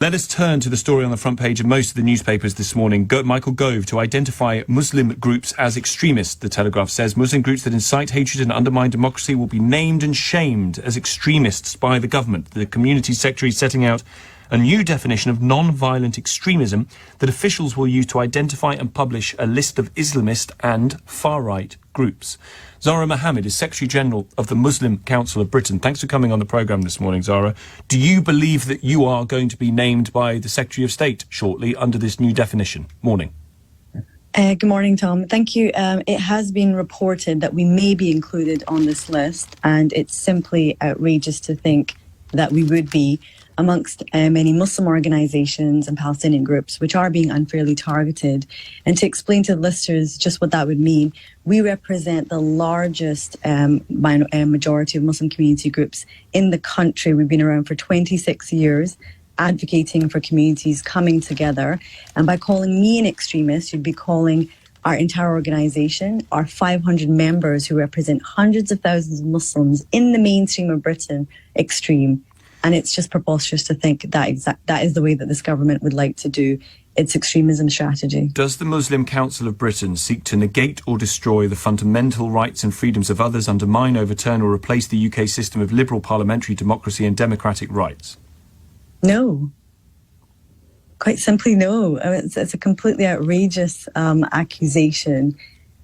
Let us turn to the story on the front page of most of the newspapers this morning. Michael Gove to identify Muslim groups as extremists. The Telegraph says Muslim groups that incite hatred and undermine democracy will be named and shamed as extremists by the government. The Community Secretary is setting out a new definition of non-violent extremism that officials will use to identify and publish a list of Islamist and far-right groups. Zara Mohammed is Secretary-General of the Muslim Council of Britain. Thanks for coming on the programme this morning, Zara. Do you believe that you are going to be named by the Secretary of State shortly under this new definition? Morning. Good morning, Tom. Thank you. It has been reported that we may be included on this list, and it's simply outrageous to think that we would be amongst many Muslim organisations and Palestinian groups which are being unfairly targeted. And to explain to the listeners just what that would mean, we represent the largest majority of Muslim community groups in the country. We've been around for 26 years, advocating for communities coming together. And by calling me an extremist, you'd be calling our entire organisation, our 500 members who represent hundreds of thousands of Muslims in the mainstream of Britain, extreme. And it's just preposterous to think that that is the way that this government would like to do its extremism strategy. Does the Muslim Council of Britain seek to negate or destroy the fundamental rights and freedoms of others, undermine, overturn or replace the UK system of liberal parliamentary democracy and democratic rights? No. Quite simply, no. It's a completely outrageous accusation.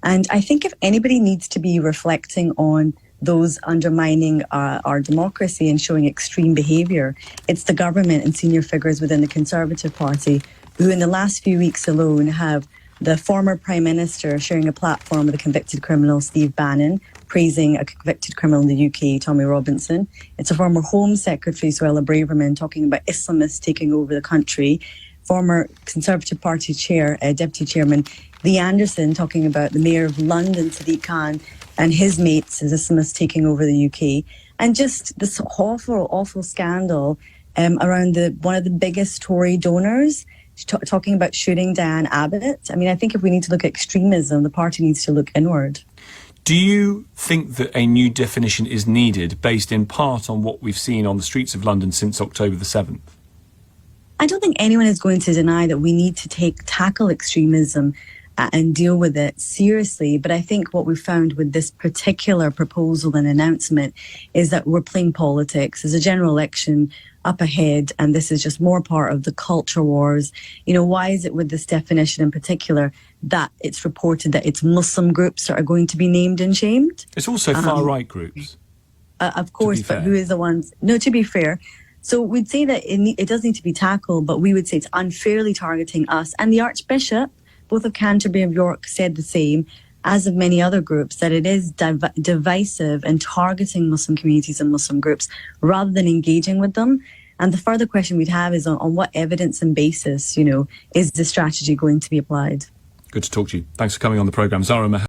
And I think if anybody needs to be reflecting on those undermining our democracy and showing extreme behaviour, it's the government and senior figures within the Conservative Party who in the last few weeks alone have the former Prime Minister sharing a platform with a convicted criminal, Steve Bannon, praising a convicted criminal in the UK, Tommy Robinson. It's a former Home Secretary, Suella Braverman, talking about Islamists taking over the country. Former Conservative Party Chair, Deputy Chairman Lee Anderson, talking about the Mayor of London, Sadiq Khan, and his mates as Islamists taking over the UK. And just this awful scandal around one of the biggest Tory donors, talking about shooting Diane Abbott. I mean, I think if we need to look at extremism, the party needs to look inward. Do you think that a new definition is needed based in part on what we've seen on the streets of London since October the 7th? I don't think anyone is going to deny that we need to tackle extremism and deal with it seriously. But I think what we found with this particular proposal and announcement is that we're playing politics. There's a general election up ahead, and this is just more part of the culture wars. You know, why is it with this definition in particular that it's reported that it's Muslim groups that are going to be named and shamed? It's also far-right groups. Of course, but who is the ones? No, to be fair. So we'd say that it does need to be tackled, but we would say it's unfairly targeting us. And the Archbishop, both of Canterbury and York, said the same, as of many other groups, that it is divisive and targeting Muslim communities and Muslim groups rather than engaging with them. And the further question we'd have is on what evidence and basis, is the strategy going to be applied? Good to talk to you. Thanks for coming on the programme. Zara Mohammed.